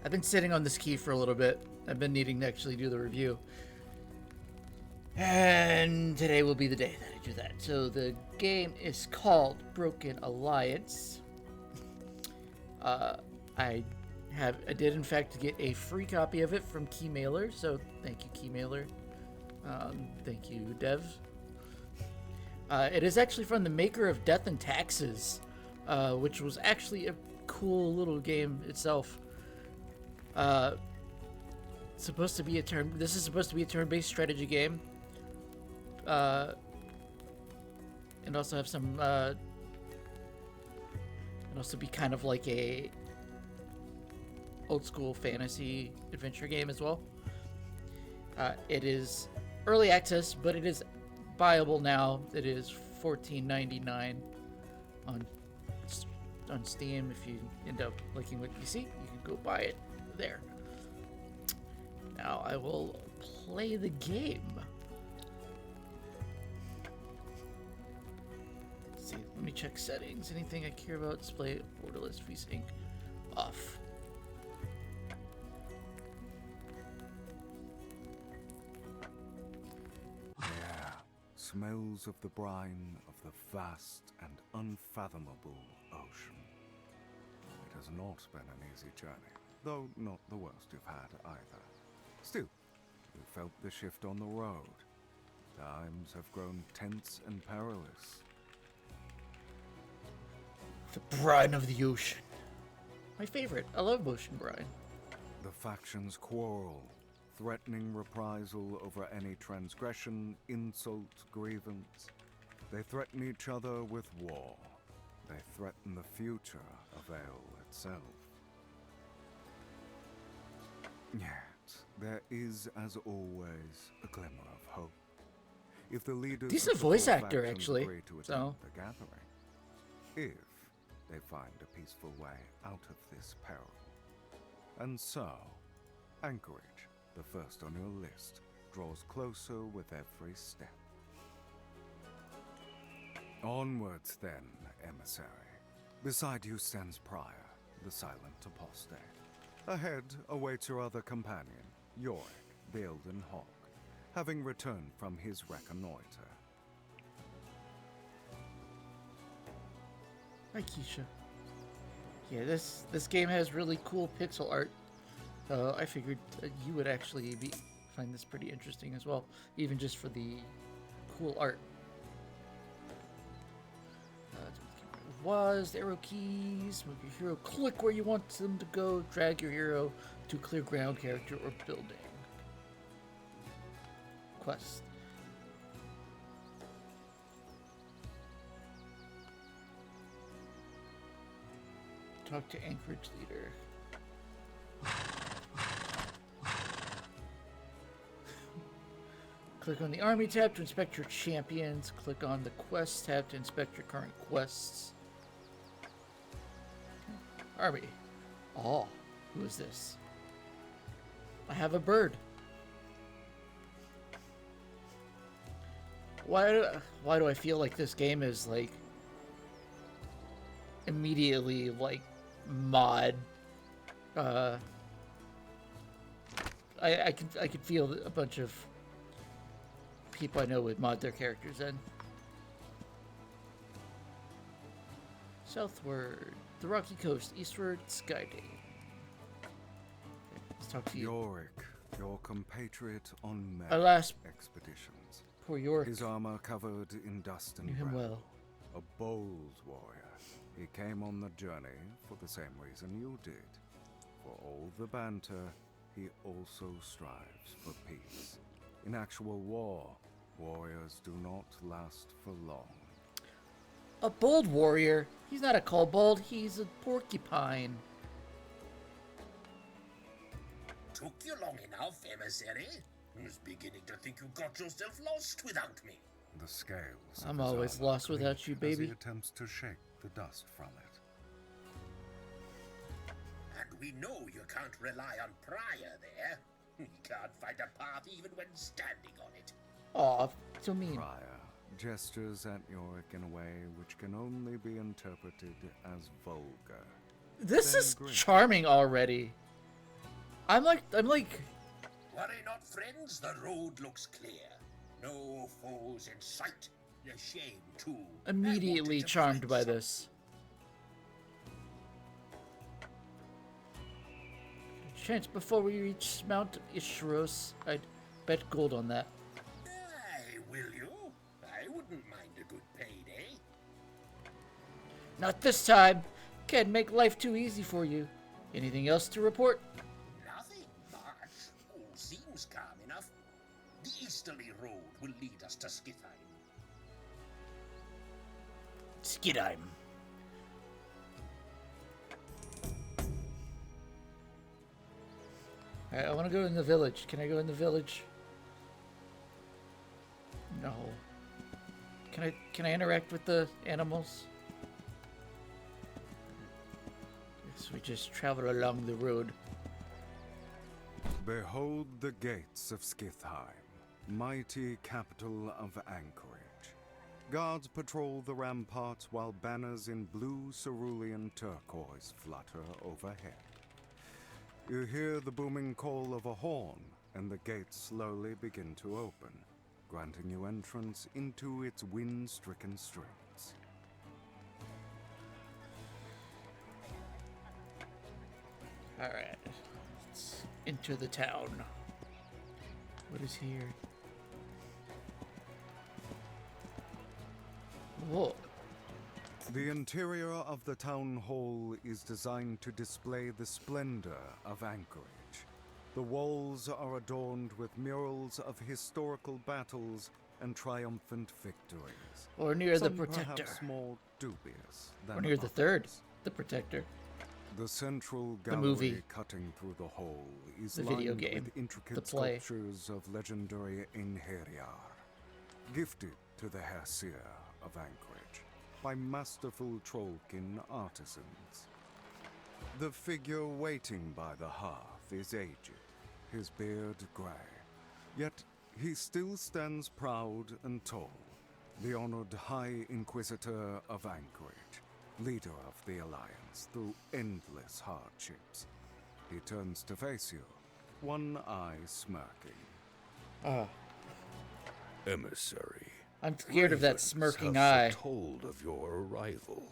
I've been sitting on this key for a little bit. I've been needing to actually do the review. And today will be the day that I do that. So the game is called Broken Alliance. I did in fact get a free copy of it from Keymailer, so thank you, Keymailer. Thank you, Dev. It is actually from the maker of Death and Taxes, which was actually a cool little game itself. Supposed to be a turn. This is supposed to be a turn-based strategy game, and also have some, and also be kind of like a old-school fantasy adventure game as well. It is early access, but it is buyable now. It is $14.99 on Steam. If you end up liking what you see, you can go buy it there. Now I will play the game. Let's see, let me check settings. Anything I care about? Display borderless VSync off. Smells of the brine of the vast and unfathomable ocean. It has not been an easy journey, though not the worst you've had either. Still, you felt the shift on the road. Times have grown tense and perilous. The brine of the ocean. My favorite. I love ocean brine. The factions quarrel, threatening reprisal over any transgression, insult, grievance. They threaten each other with war. They threaten the future of Ale itself. Yet, there is, as always, a glimmer of hope. If the leaders Decent of the voice four actor, factions actually. agree to attend the gathering, if they find a peaceful way out of this peril. And so, Anchorage, the first on your list, draws closer with every step. Onwards then, emissary. Beside you stands Prior, the silent apostate. Ahead awaits your other companion, Yorick, the Elden Hawk, having returned from his reconnoiter. Hi, Keisha. Yeah, this game has really cool pixel art. I figured you would actually find this pretty interesting as well, even just for the cool art. Was the arrow keys? Move your hero. Click where you want them to go. Drag your hero to clear ground, character, or building. Quest. Talk to Anchorage leader. Click on the Army tab to inspect your champions. Click on the Quest tab to inspect your current quests. Army. Oh, who is this? I have a bird. Why do I feel like this game is like immediately like mod? I could feel a bunch of people I know would mod their characters in. Southward, the rocky coast, eastward, Skydale. Let's talk to you. Yorick, your compatriot on many Alas, expeditions. poor York. His armor covered in dust and Knew him gravel. well. A bold warrior. He came on the journey for the same reason you did. For all the banter, he also strives for peace. In actual war, warriors do not last for long. A bold warrior? He's not a kobold, he's a porcupine. Took you long enough, emissary? I was beginning to think you got yourself lost without me. The scales. I'm of his always armor lost without creak you, as baby. he attempts to shake the dust from it. And we know you can't rely on Prior there. He can't find a path even when standing on it. Aw, so mean. Prior gestures at Yorick in a way which can only be interpreted as vulgar. This Then is grin. charming already. I'm like, Worry not, friends, the road looks clear. No foes in sight. A shame, too. I immediately wanted to charmed fight by some- this. Chance before we reach Mount Ishros, I'd bet gold on that. Aye, will you? I wouldn't mind a good payday. Not this time. Can't make life too easy for you. Anything else to report? Nothing much. All seems calm enough. The easterly road will lead us to Skithheim. Skidheim. Alright, I want to go in the village. Can I go in the village? No. Can I interact with the animals? Guess we just travel along the road. Behold the gates of Skithheim, mighty capital of Anchorage. Guards patrol the ramparts while banners in blue cerulean turquoise flutter overhead. You hear the booming call of a horn, and the gates slowly begin to open, granting you entrance into its wind-stricken streets. Alright. Let's enter the town. What is here? Whoa. The interior of the town hall is designed to display the splendor of Anchorage. The walls are adorned with murals of historical battles and triumphant victories. Or near the Some Protector. perhaps more dubious than Or near the others. third. The Protector. The central The gallery movie. cutting through the hall is The lined video game. with intricate The play. sculptures of legendary Einherjar, gifted to the Herseer of Anchorage by masterful Trollkin artisans. The figure waiting by the hearth is aged, his beard grey, yet he still stands proud and tall, the honored High Inquisitor of Anchorage, leader of the Alliance through endless hardships. He turns to face you, one eye smirking. Emissary. I'm scared of that Ravens smirking have eye. foretold of your arrival.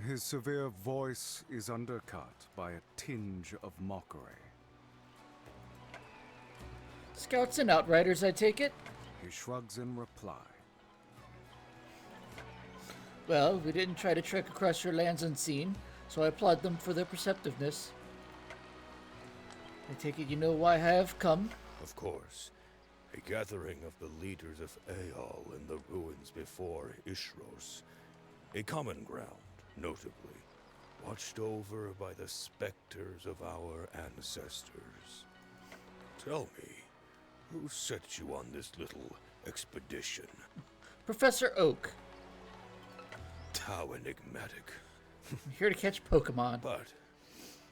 His severe voice is undercut by a tinge of mockery. Scouts and Outriders, I take it? He shrugs in reply. Well, we didn't try to trek across your lands unseen, so I applaud them for their perceptiveness. I take it you know why I have come? Of course, a gathering of the leaders of Aeol in the ruins before Ishros. A common ground, notably, watched over by the specters of our ancestors. Tell me, who set you on this little expedition? Professor Oak. How enigmatic. I'm here to catch Pokemon. But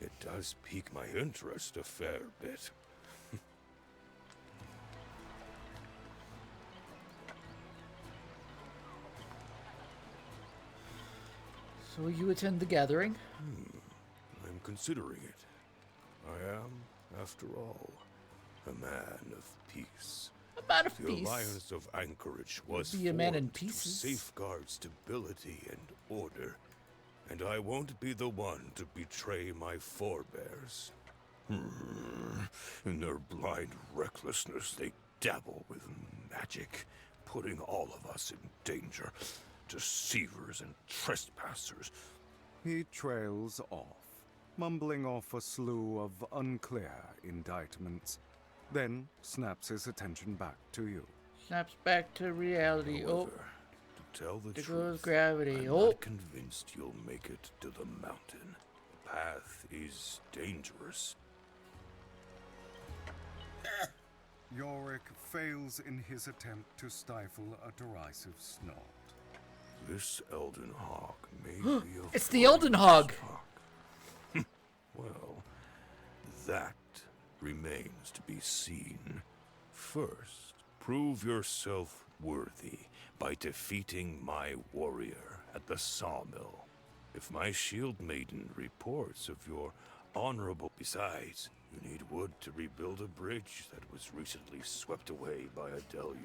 it does pique my interest a fair bit. So will you attend the gathering? I'm considering it. I am, after all, a man of peace. A man of The peace. Alliance of Anchorage was Be a man in formed to pieces. safeguard stability and order, and I won't be the one to betray my forebears. In their blind recklessness, they dabble with magic, putting all of us in danger. Deceivers and trespassers. He trails off, mumbling off a slew of unclear indictments, then snaps his attention back to you. Snaps back to reality. However, to tell the there truth, goes gravity. I'm Oh. not convinced you'll make it to the mountain. The path is dangerous. Yorick fails in his attempt to stifle a derisive snort. This Elden Hog may be a It's the Elden Hog. stock. Well, that remains to be seen. First, prove yourself worthy by defeating my warrior at the sawmill. If my shield maiden reports of your honorable, besides, You need wood to rebuild a bridge that was recently swept away by a deluge.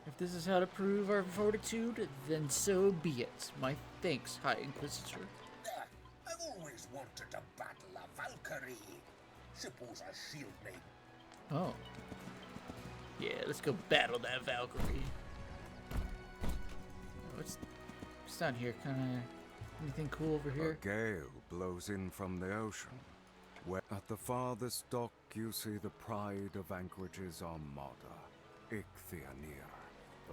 If this is how to prove our fortitude, then so be it. My thanks, High Inquisitor. There, I've always wanted to battle a Valkyrie. Suppose a shield maiden. Oh. Yeah, let's go battle that Valkyrie. What's down here? Anything cool over here? A gale blows in from the ocean. Where at the farthest dock you see the pride of Anchorage's armada, Ichthyanir.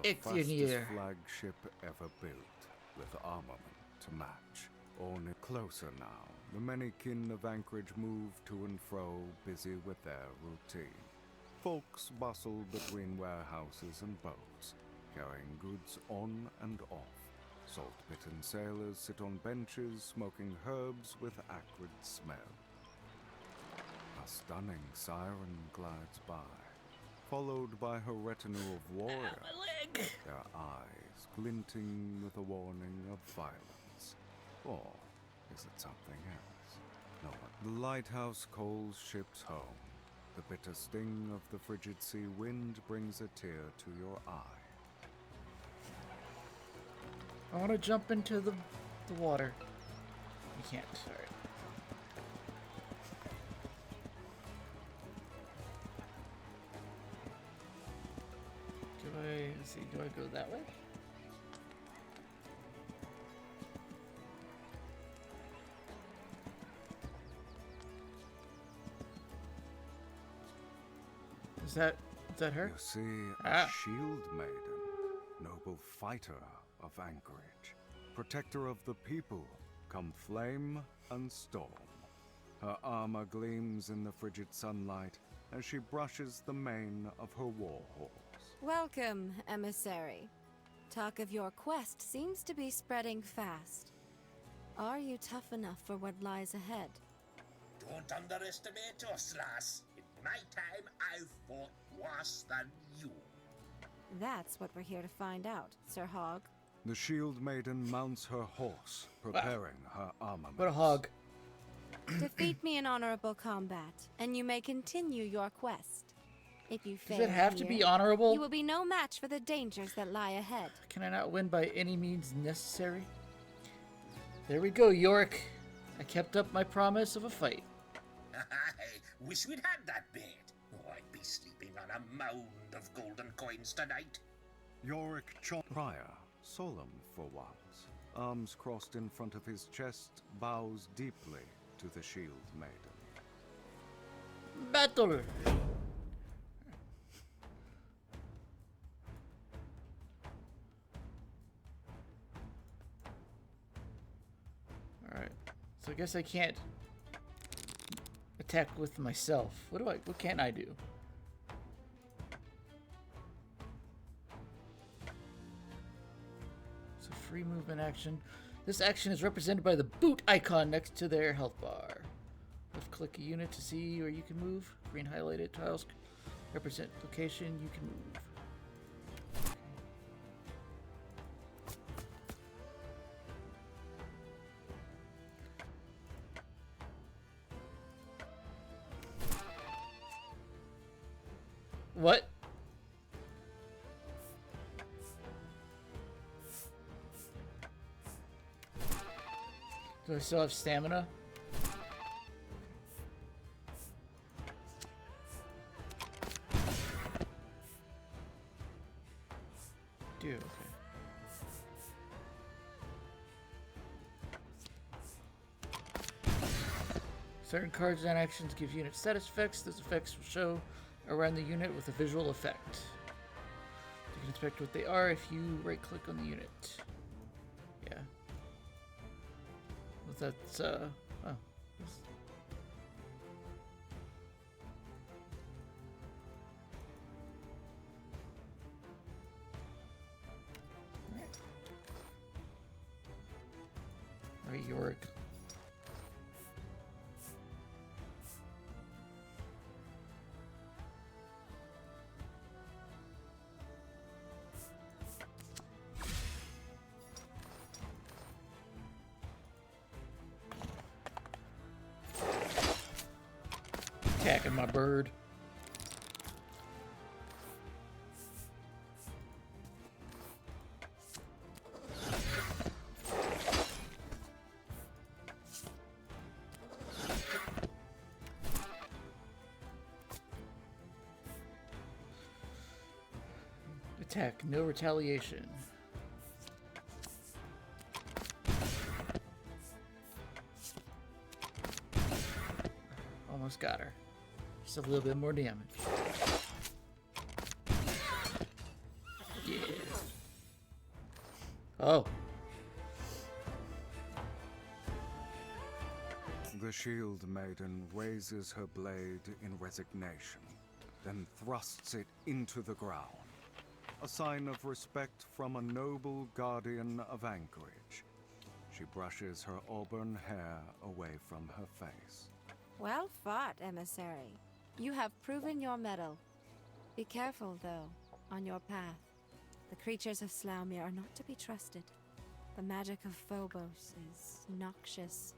The Ichthyanir. fastest flagship ever built, with armament to match. Only closer now, the many kin of Anchorage move to and fro, busy with their routine. Folks bustle between warehouses and boats, carrying goods on and off. Salt-bitten sailors sit on benches, smoking herbs with acrid smell. A stunning siren glides by, followed by her retinue of warriors, My leg! their eyes glinting with a warning of violence. Or is it something else? No one. The lighthouse calls ships home. The bitter sting of the frigid sea wind brings a tear to your eye. I want to jump into the water. You can't. Alright. Let's see, do I go that way? Is that her? You see, Ah. a shield maiden, noble fighter of Anchorage, protector of the people, come flame and storm. Her armor gleams in the frigid sunlight as she brushes the mane of her war horse. Welcome, emissary. Talk of your quest seems to be spreading fast. Are you tough enough for what lies ahead? Don't underestimate us, lass. In my time, I've fought worse than you. That's what we're here to find out, Sir Hog. The shield maiden mounts her horse, preparing her armament. What a hog. Defeat me in honorable combat, and you may continue your quest. If you fail Does it have to here, be honorable? you will be no match for the dangers that lie ahead. Can I not win by any means necessary? There we go, Yorick. I kept up my promise of a fight. I wish we'd had that bed. Oh, I'd be sleeping on a mound of golden coins tonight. Yorick Prior, solemn for once, arms crossed in front of his chest, bows deeply to the shield maiden. Battle! Alright. So I guess I can't attack with myself. What can I do? So free movement action. This action is represented by the boot icon next to their health bar. Left click a unit to see where you can move. Green highlighted tiles represent location you can move. What? Do I still have stamina? Do, okay. Certain cards and actions give unit status effects. Those effects will show around the unit with a visual effect. You can inspect what they are if you right click on the unit. Yeah. Well, that's oh. This- Alright, Yorick. Attacking my bird. Attack, no retaliation. Almost got her. Just a little bit more damage. Yeah. Oh. The shield maiden raises her blade in resignation, then thrusts it into the ground. A sign of respect from a noble guardian of Anchorage. She brushes her auburn hair away from her face. Well fought, emissary. You have proven your mettle. Be careful, though, on your path. The creatures of Slaumir are not to be trusted. The magic of Phobos is noxious.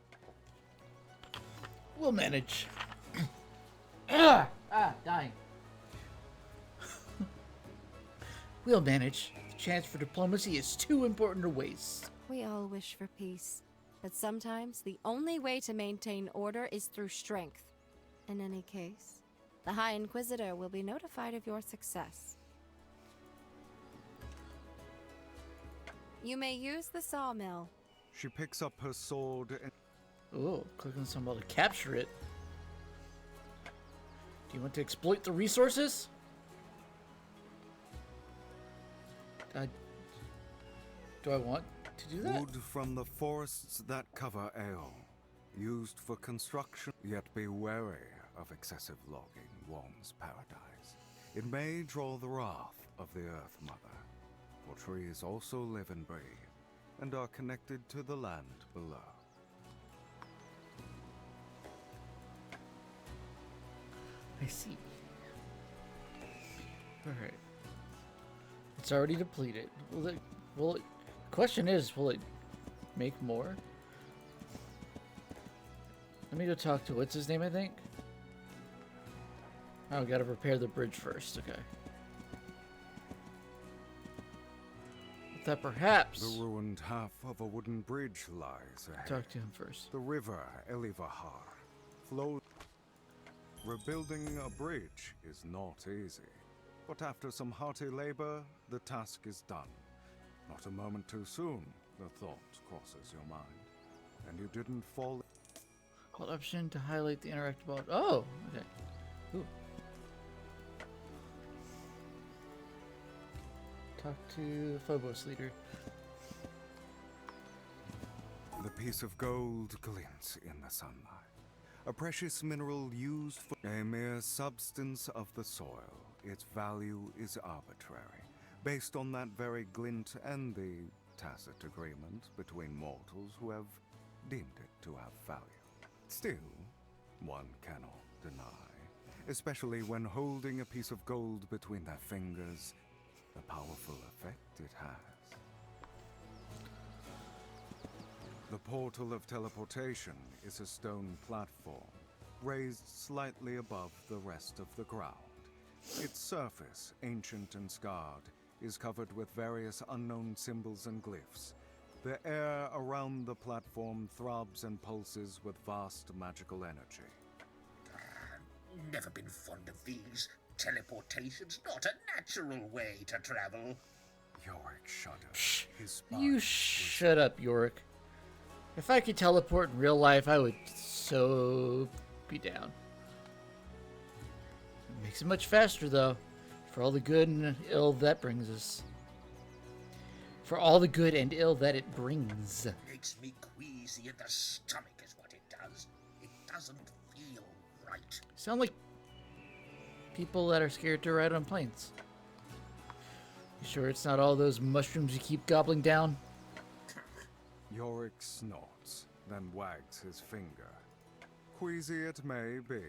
We'll manage. Dying. We'll manage. The chance for diplomacy is too important to waste. We all wish for peace, but sometimes the only way to maintain order is through strength. In any case, the High Inquisitor will be notified of your success. You may use the sawmill. She picks up her sword and Oh, click on somebody to capture it. Do you want to exploit the resources? Do I want to do that? wood from the forests that cover Aeol, used for construction, yet be wary of excessive logging, Worm's paradise. It may draw the wrath of the Earth Mother, for trees also live and breathe, and are connected to the land below. I see. Alright. It's already depleted. Question is, will it make more? Let me go talk to, what's his name, I think? Oh, gotta repair the bridge first, okay. That perhaps... The ruined half of a wooden bridge lies ahead. Talk to him first. The river Elivahar flows. Rebuilding a bridge is not easy, but after some hearty labor, the task is done. Not a moment too soon, the thought crosses your mind, and you didn't fall. Hold option to highlight the interactive ball. Oh, okay. Ooh. Talk to the Phobos leader. The piece of gold glints in the sunlight. A precious mineral used for a mere substance of the soil. Its value is arbitrary, based on that very glint and the tacit agreement between mortals who have deemed it to have value. Still, one cannot deny, especially when holding a piece of gold between their fingers, the powerful effect it has. The portal of teleportation is a stone platform, raised slightly above the rest of the ground. Its surface, ancient and scarred, is covered with various unknown symbols and glyphs. The air around the platform throbs and pulses with vast magical energy. Never been fond of these. Teleportation's not a natural way to travel. Yorick shuddered. His You shut up, Yorick. If I could teleport in real life, I would so be down. It makes it much faster, though, for all the good and ill that brings us. For all the good and ill that it brings. Makes me queasy in the stomach is what it does. It doesn't feel right. Sound like people that are scared to ride on planes. You sure it's not all those mushrooms you keep gobbling down? Yorick snorts, then wags his finger. Queasy it may be,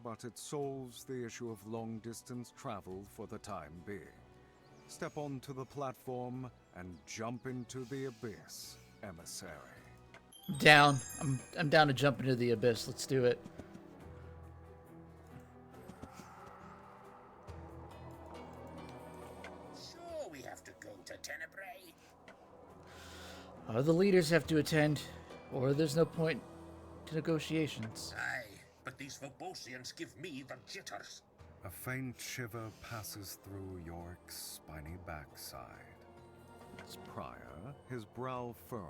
but it solves the issue of long-distance travel for the time being. Step onto the platform and jump into the abyss, emissary. Down. I'm down to jump into the abyss. Let's do it. to Tenebrae? The leaders have to attend, or there's no point to negotiations. Aye, but these Phobosians give me the jitters. A faint shiver passes through Yorick's spiny backside. Its prior, his brow furrowed,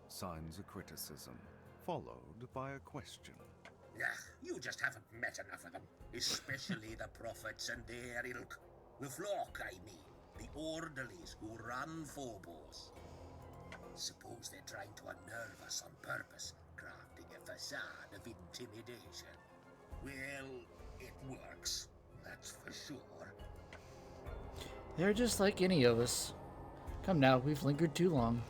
signs a criticism, followed by a question. You just haven't met enough of them, especially the prophets and their ilk. The flock, I mean, the orderlies who run Phobos. Suppose they're trying to unnerve us on purpose, crafting a facade of intimidation. Well, it works, that's for sure. They're just like any of us. Come now, we've lingered too long.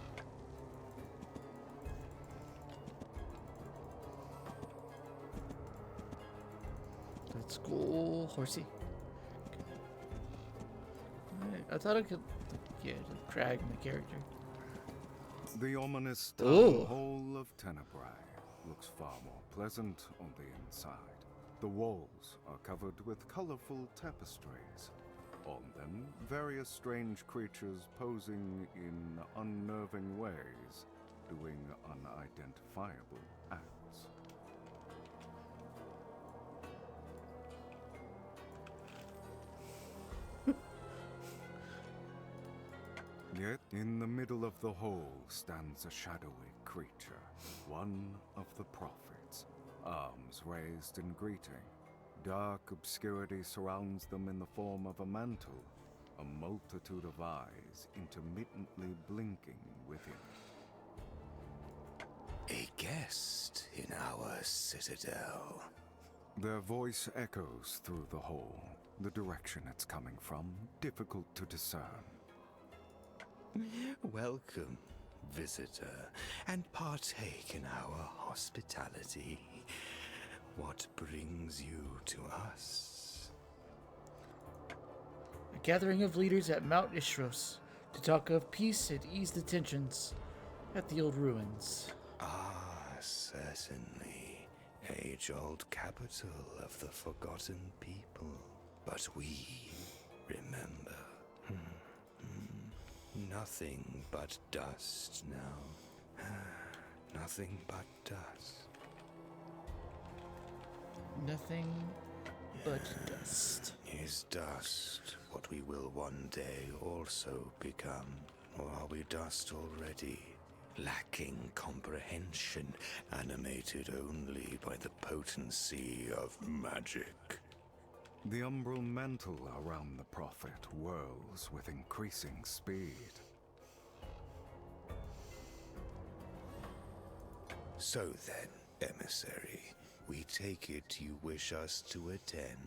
Let's go, horsey. I thought I could, yeah, drag my character. The ominous Ooh. town hall of Tenebrae looks far more pleasant on the inside. The walls are covered with colorful tapestries. On them, various strange creatures posing in unnerving ways, doing unidentifiable acts. Yet, in the middle of the hall stands a shadowy creature, one of the prophets, arms raised in greeting. Dark obscurity surrounds them in the form of a mantle, a multitude of eyes intermittently blinking within. A guest in our citadel. Their voice echoes through the hall, the direction it's coming from difficult to discern. Welcome, visitor, and partake in our hospitality. What brings you to us? A gathering of leaders at Mount Ishros to talk of peace and ease the tensions at the old ruins. Ah, certainly. Age-old capital of the forgotten people. But we remember. Nothing but dust now. Nothing but dust. Nothing but dust. Is dust what we will one day also become? Or are we dust already? Lacking comprehension, animated only by the potency of magic. The umbral mantle around the prophet whirls with increasing speed. So then, emissary, we take it you wish us to attend?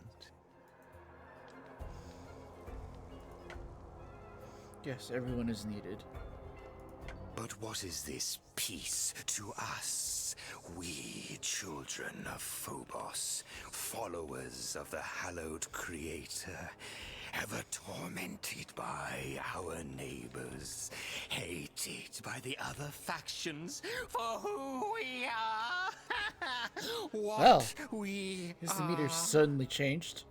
Yes, everyone is needed. But what is this peace to us? We, children of Phobos, followers of the hallowed Creator, ever tormented by our neighbors, hated by the other factions for who we are. What Well, we Is the are. meter suddenly changed?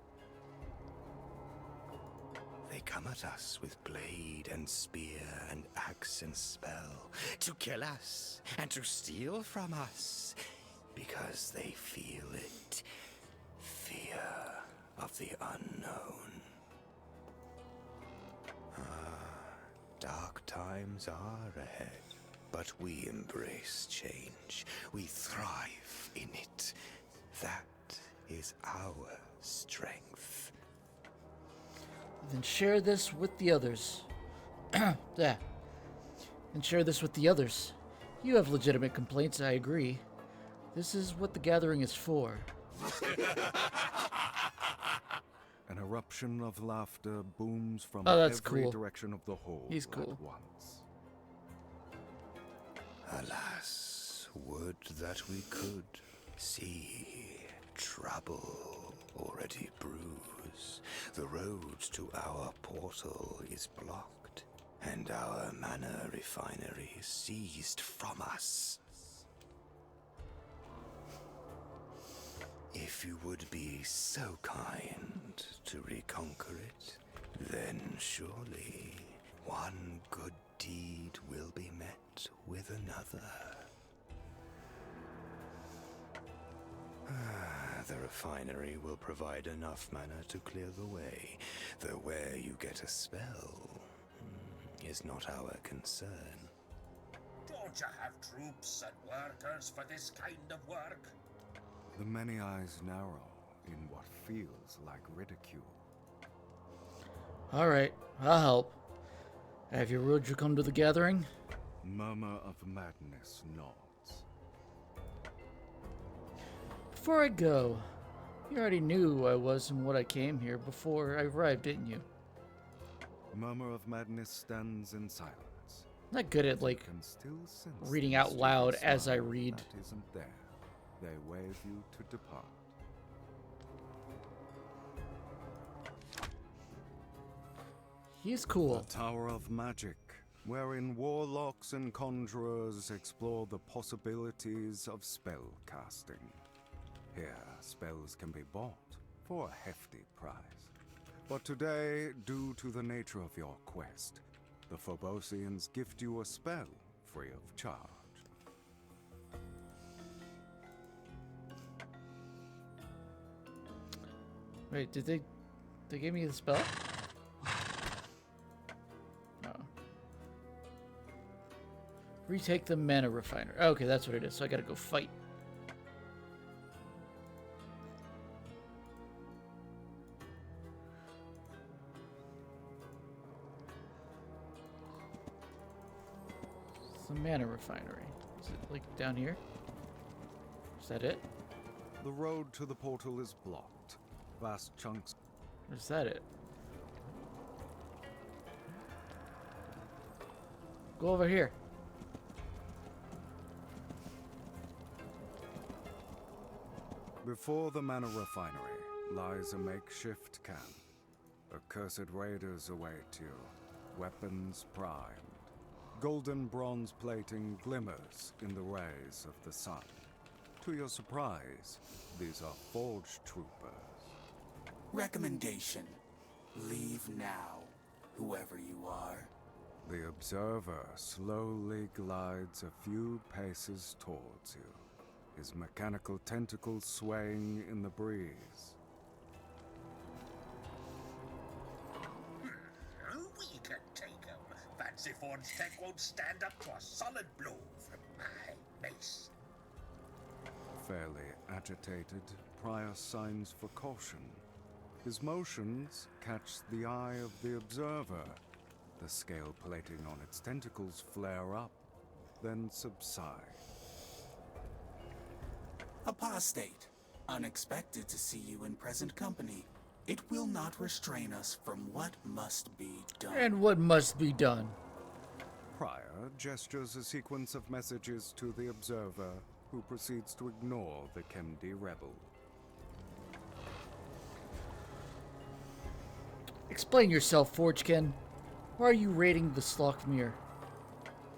They come at us with blade and spear and axe and spell to kill us and to steal from us because they feel it. Fear of the unknown. Dark times are ahead, but we embrace change. We thrive in it. That is our strength. Then share this with the others. Yeah. And share this with the others. You have legitimate complaints, I agree. This is what the gathering is for. An eruption of laughter booms from Oh, that's every cool. direction of the hall He's cool. at once. Alas, would that we could see trouble already brews. The road to our portal is blocked, and our mana refinery seized from us. If you would be so kind to reconquer it, then surely One good deed will be met with another. The refinery will provide enough mana to clear the way, though where you get a spell is not our concern. Don't you have troops and workers for this kind of work? The many eyes narrow in what feels like ridicule. Alright, I'll help. Have your Roger come to the gathering? Murmur of madness nods. Before I go, you already knew who I was and what I came here before I arrived, didn't you? Murmur of madness stands in silence. I'm not good at, like, Can still sense reading the out loud mysterious as I smile read. That isn't there. They wave you to depart. He's cool. The Tower of Magic, wherein warlocks and conjurers explore the possibilities of spell casting. Here, spells can be bought for a hefty price. But today, due to the nature of your quest, the Phobosians gift you a spell free of charge. Wait, did they give me the spell? No. Retake the mana refiner. Okay, that's what it is. So I gotta go fight. It's the mana refinery. Is it like down here? Is that it? The road to the portal is blocked. Vast chunks. Or is that it? Go over here. Before the mana refinery lies a makeshift camp. Accursed raiders await you, weapons primed. Golden bronze plating glimmers in the rays of the sun. To your surprise, these are forged troopers. Recommendation. Leave now, whoever you are. The observer slowly glides a few paces towards you, his mechanical tentacles swaying in the breeze. We can take him. Fancy Ford's tech won't stand up to a solid blow from my mace. Fairly agitated, Prior signs for caution. His motions catch the eye of the observer. The scale plating on its tentacles flare up, then subside. Apostate. Unexpected to see you in present company. It will not restrain us from what must be done. And what must be done? Prior gestures a sequence of messages to the observer, who proceeds to ignore the Kemdi rebel. Explain yourself, Forgekin. Why are you raiding the Slockmere?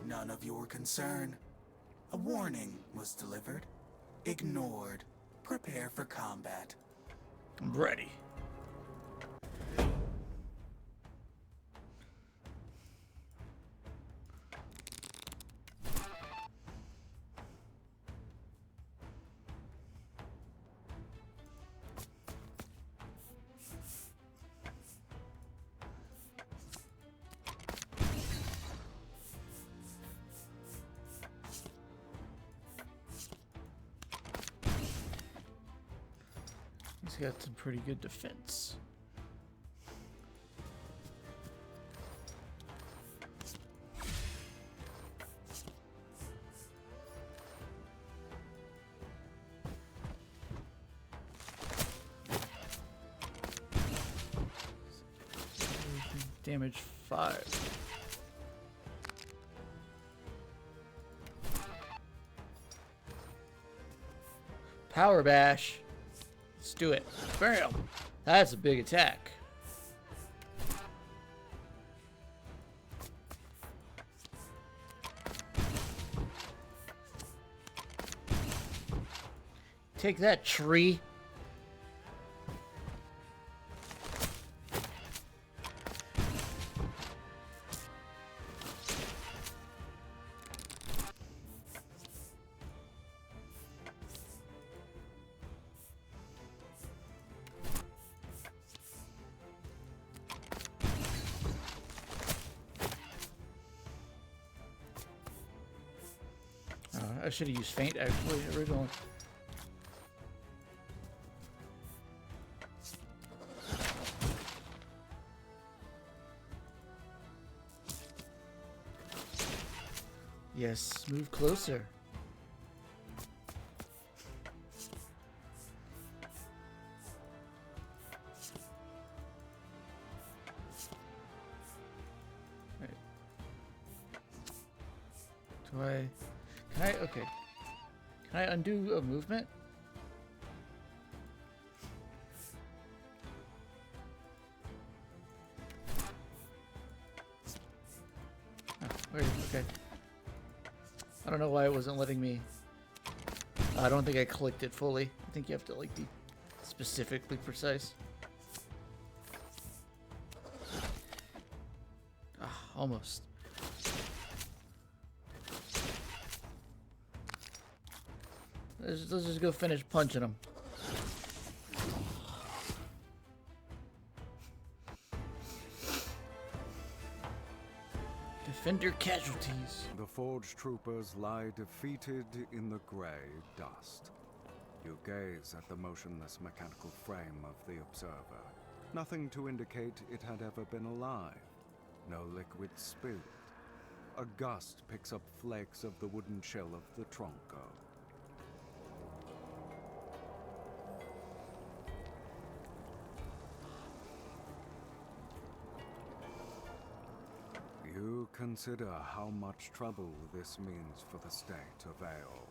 None of your concern. A warning was delivered. Ignored. Prepare for combat. I'm ready. He's got some pretty good defense. Damage 5. Power bash. Let's do it. Bam! That's a big attack. Take that, tree. I should have used faint actually originally. Yes, move closer. Right. Can I, okay. Can I undo a movement? Oh, weird, okay. I don't know why it wasn't letting me. I don't think I clicked it fully. I think you have to like be specifically precise. Ah, almost. Let's just go finish punching him. Defend your casualties. The Forge troopers lie defeated in the grey dust. You gaze at the motionless mechanical frame of the observer. Nothing to indicate it had ever been alive. No liquid spilled. A gust picks up flakes of the wooden shell of the tronco. You consider how much trouble this means for the state of Aeol.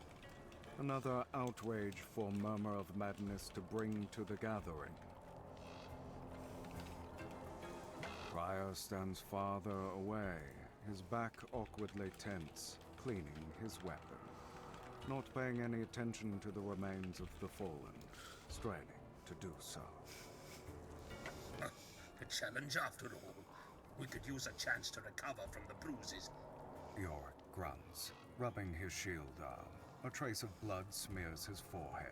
Another outrage for Murmur of Madness to bring to the gathering. Prior stands farther away, his back awkwardly tense, cleaning his weapon. Not paying any attention to the remains of the fallen, straining to do so. A challenge after all. We could use a chance to recover from the bruises. Yorick grunts, rubbing his shield arm. A trace of blood smears his forehead.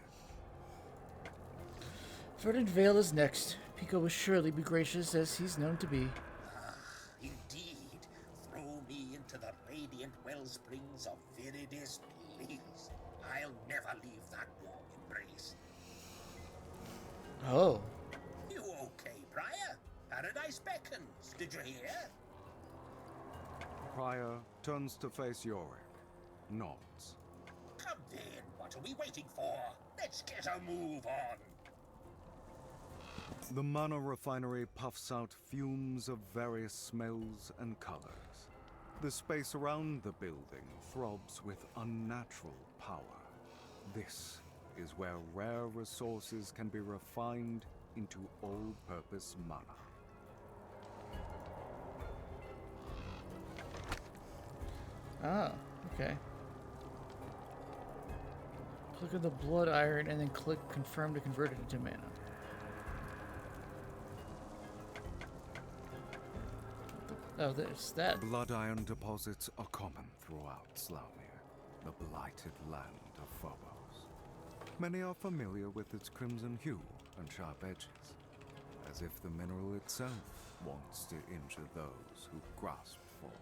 Verdant Vale is next. Pico will surely be gracious as he's known to be. Ah, indeed. Throw me into the radiant wellsprings of Viridis, please. I'll never leave that warm embrace. Oh. You okay, Briar? Paradise beckons. Did you hear? Prior turns to face Yorick, nods. Come then. What are we waiting for? Let's get a move on. The mana refinery puffs out fumes of various smells and colors. The space around the building throbs with unnatural power. This is where rare resources can be refined into all-purpose mana. Ah, okay. Click on the blood iron and then click confirm to convert it into mana. Oh, there's that. Blood iron deposits are common throughout Slaumir, the blighted land of Phobos. Many are familiar with its crimson hue and sharp edges, as if the mineral itself wants to injure those who grasp for it.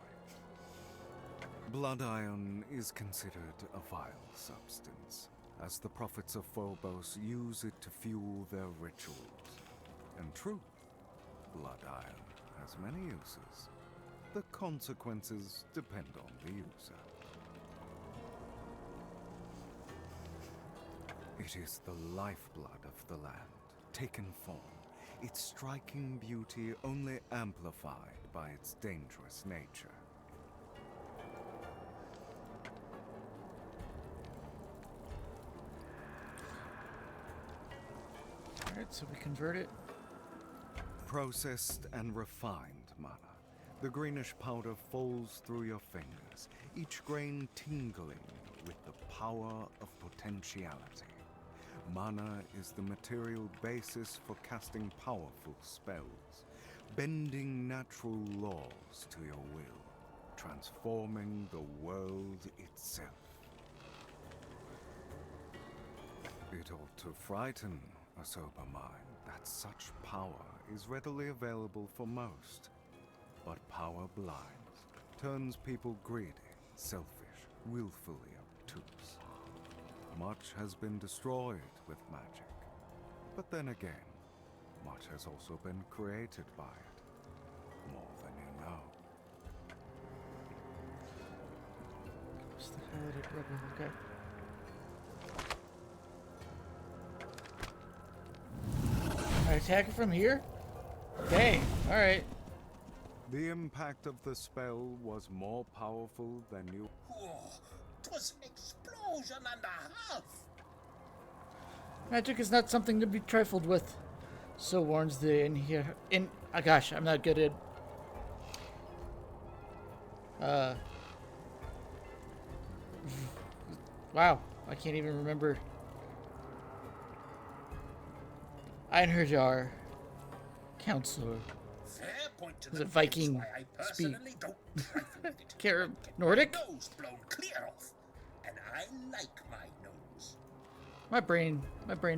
Blood iron is considered a vile substance, as the prophets of Phobos use it to fuel their rituals. And true, blood iron has many uses. The consequences depend on the user. It is the lifeblood of the land, taken form, its striking beauty only amplified by its dangerous nature. Alright, so we convert it. Processed and refined mana. The greenish powder falls through your fingers, each grain tingling with the power of potentiality. Mana is the material basis for casting powerful spells, bending natural laws to your will, transforming the world itself. It ought to frighten a sober mind that such power is readily available for most. But power blinds, turns people greedy, selfish, willfully obtuse. Much has been destroyed with magic. But then again, much has also been created by it. More than you know. What's the holiday rebel? Okay. I attack it from here? Dang, alright. The impact of the spell was more powerful than you. Whoa, 'twas an explosion and a half. Magic is not something to be trifled with. So warns the oh gosh, I'm not good at wow, I can't even remember. Einherjar Counselor. Fair point to Is the it Viking why I speak? personally don't trifle with it. Care Get Nordic? my nose blown clear off, and I like my nose. My brain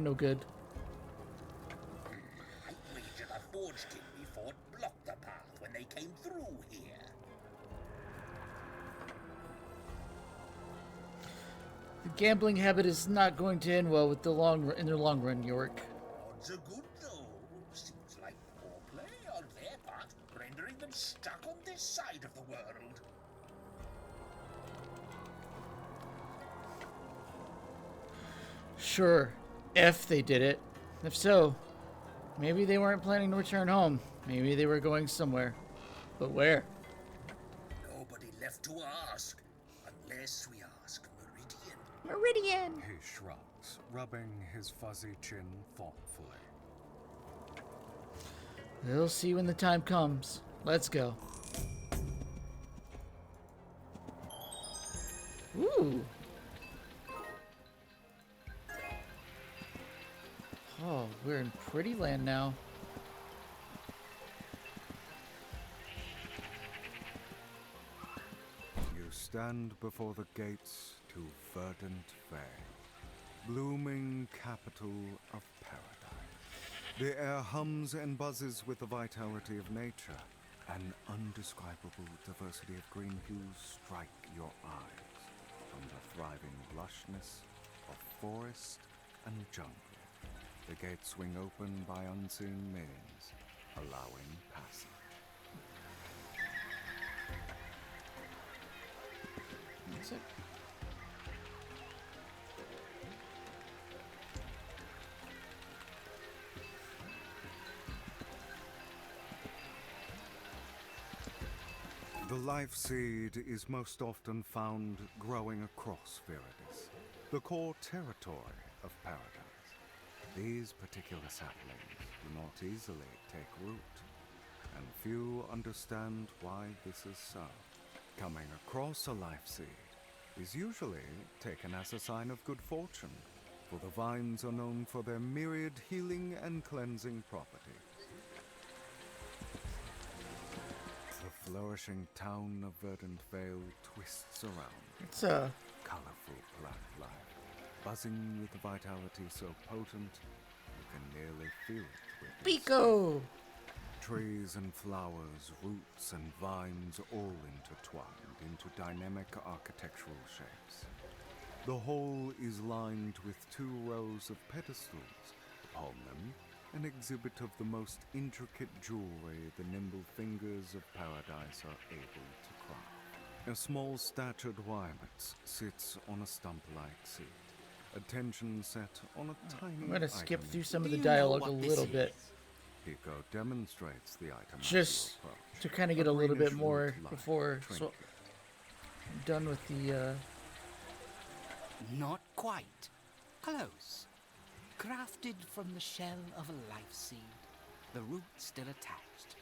no good. I wager the Forge King we fought blocked the path when they came through here. The gambling habit is not going to end well with in the long run, York. Odds are good though. Seems like poor play on their part, rendering them stuck on this side of the world. Sure, if they did it. If so, maybe they weren't planning to return home. Maybe they were going somewhere. But where? Nobody left to ask, unless we ask Meridian. Meridian! He shrugs, rubbing his fuzzy chin thoughtfully. We'll see when the time comes. Let's go. Ooh. Oh, we're in Pretty Land now. You stand before the gates to verdant vale, blooming capital of paradise. The air hums and buzzes with the vitality of nature. An indescribable diversity of green hues strike your eyes from the thriving lushness of forest and jungle. The gates swing open by unseen means, allowing passage. That's it. The life seed is most often found growing across Viridis, the core territory of paradise. These particular saplings do not easily take root, and few understand why this is so. Coming across a life seed is usually taken as a sign of good fortune, for the vines are known for their myriad healing and cleansing properties. The flourishing town of Verdant Vale twists around, It's a colorful plant life, buzzing with a vitality so potent you can nearly feel it with your Pico! trees and flowers, roots and vines all intertwined into dynamic architectural shapes. The whole is lined with 2 rows of pedestals. Upon them, an exhibit of the most intricate jewelry the nimble fingers of paradise are able to craft. A small statured Wymet sits on a stump-like seat, attention set on a tiny I'm gonna skip item. through some of Do the you know dialogue what a this little is? bit Pico demonstrates the item as Just you approach. to kind of get a little bit greenish more root-like before trinket. I'm done with the Not quite. Close. Crafted from the shell of a life seed, the root still attached.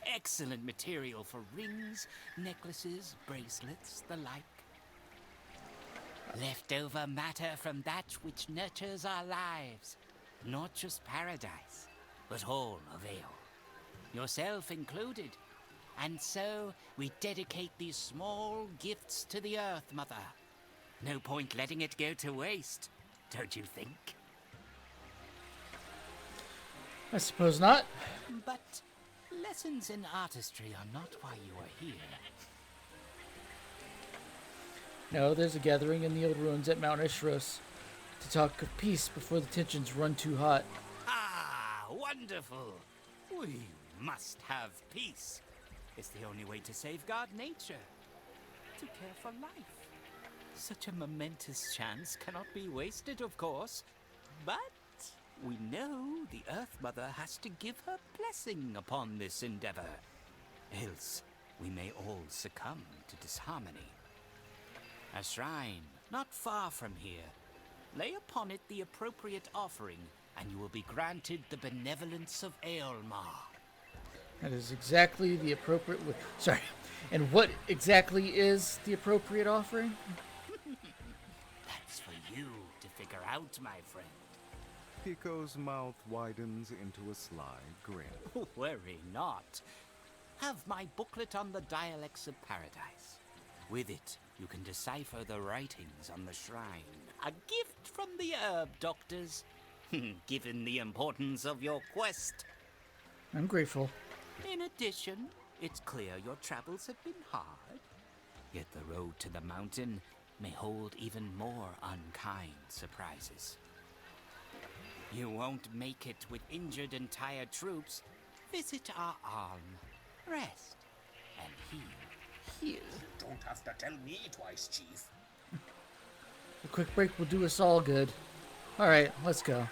Excellent material for rings, necklaces, bracelets, the like. Leftover matter from that which nurtures our lives. Not just paradise, but all of Eol. Yourself included. And so we dedicate these small gifts to the Earth Mother. No point letting it go to waste, don't you think? I suppose not. But lessons in artistry are not why you are here. No, there's a gathering in the old ruins at Mount Ishros. to talk of peace before the tensions run too hot. Ah, wonderful. We must have peace. It's the only way to safeguard nature, to care for life. Such a momentous chance cannot be wasted, of course. But we know the Earth Mother has to give her blessing upon this endeavor. Else we may all succumb to disharmony. A shrine not far from here. Lay upon it the appropriate offering, and you will be granted the benevolence of Aelmar. That is exactly the appropriate... Sorry. And what exactly is the appropriate offering? That's for you to figure out, my friend. Pico's mouth widens into a sly grin. Worry not. Have my booklet on the dialects of paradise. With it, you can decipher the writings on the shrine. A gift from the herb doctors. Given the importance of your quest. I'm grateful. In addition, it's clear your travels have been hard. Yet the road to the mountain may hold even more unkind surprises. You won't make it with injured and tired troops. Visit our arm. Rest and heal. Here. Don't have to tell me twice, Chief. A quick break will do us all good. Alright, let's go.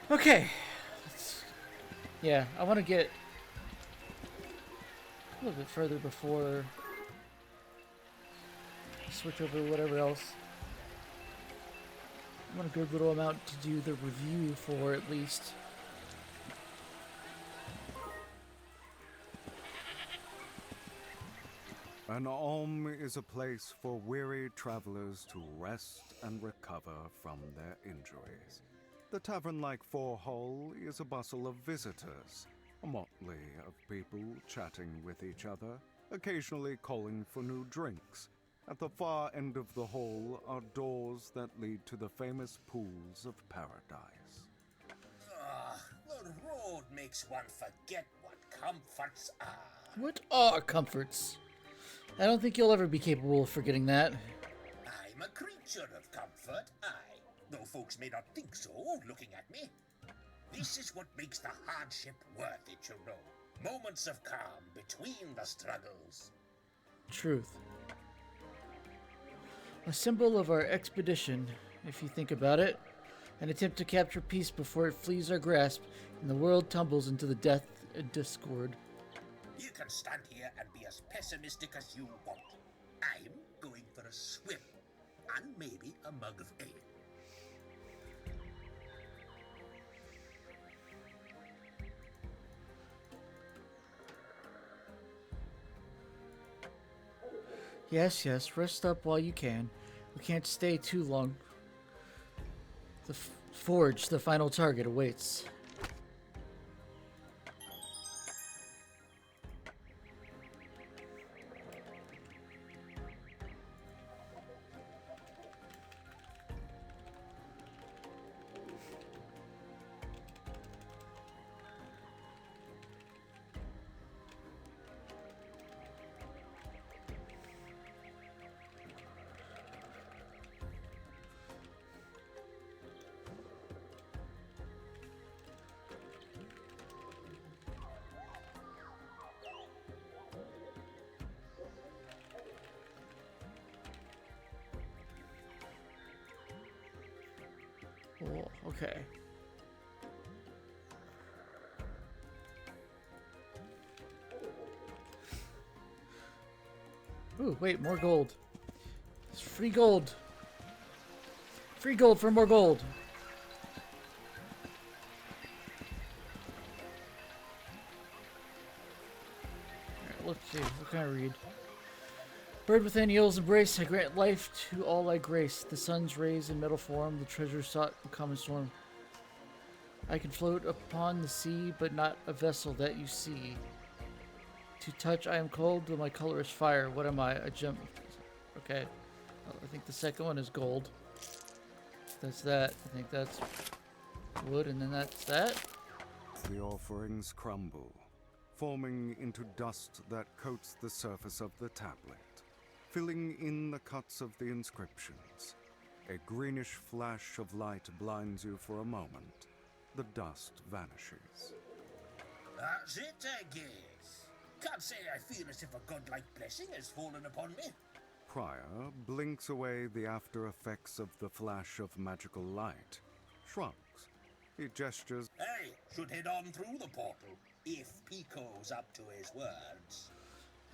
Okay. Yeah, I want to get a little bit further before I switch over to whatever else. I want a good little amount to do the review for, at least. An alm is a place for weary travelers to rest and recover from their injuries. The tavern-like four-hole is a bustle of visitors, a motley of people chatting with each other, occasionally calling for new drinks. At the far end of the hall are doors that lead to the famous pools of paradise. The road makes one forget what comforts are. What are comforts? I don't think you'll ever be capable of forgetting that. I'm a creature of comfort, though folks may not think so, looking at me. This is what makes the hardship worth it, you know. Moments of calm between the struggles. Truth. A symbol of our expedition, if you think about it. An attempt to capture peace before it flees our grasp and the world tumbles into the death and discord. You can stand here and be as pessimistic as you want. I'm going for a swim, and maybe a mug of ale. Yes, rest up while you can. We can't stay too long. The forge, the final target, awaits. Oh, okay. Ooh, wait, more gold. It's free gold. Free gold for more gold. Alright, let's see. What can I read? Bird within Eol's embrace, I grant life to all I grace. The sun's rays in metal form, the treasure sought in common storm. I can float upon the sea, but not a vessel that you see. To touch I am cold, though my color is fire. What am I? A gem. Okay. I think the second one is gold. That's that. I think that's wood, and then that's that. The offerings crumble, forming into dust that coats the surface of the tablet, filling in the cuts of the inscriptions. A greenish flash of light blinds you for a moment. The dust vanishes. That's it, I guess. Can't say I feel as if a godlike blessing has fallen upon me. Prior blinks away the after effects of the flash of magical light, shrugs. He gestures. I should head on through the portal, if Pico's up to his words.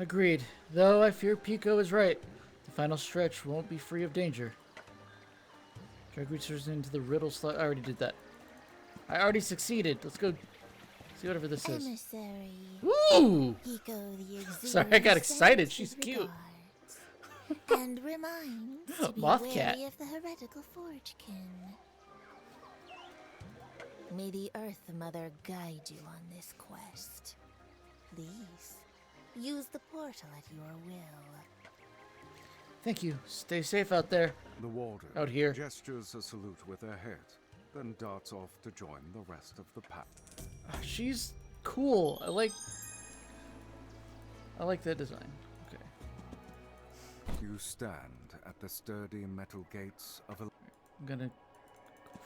Agreed. Though I fear Pico is right. The final stretch won't be free of danger. Drag research into the riddle slot. I already did that. I already succeeded. Let's go see whatever this is. Emissary. Ooh! Pico the Sorry, I got excited. She's cute. And reminds to be Moth wary cat. of the heretical forgekin. May the Earth Mother guide you on this quest. Please, use the portal at your will. Thank you. Stay safe out there. The warden Out here. gestures a salute with her head, then darts off to join the rest of the pack. She's cool. I like that design. Okay. You stand at the sturdy metal gates of a... I'm gonna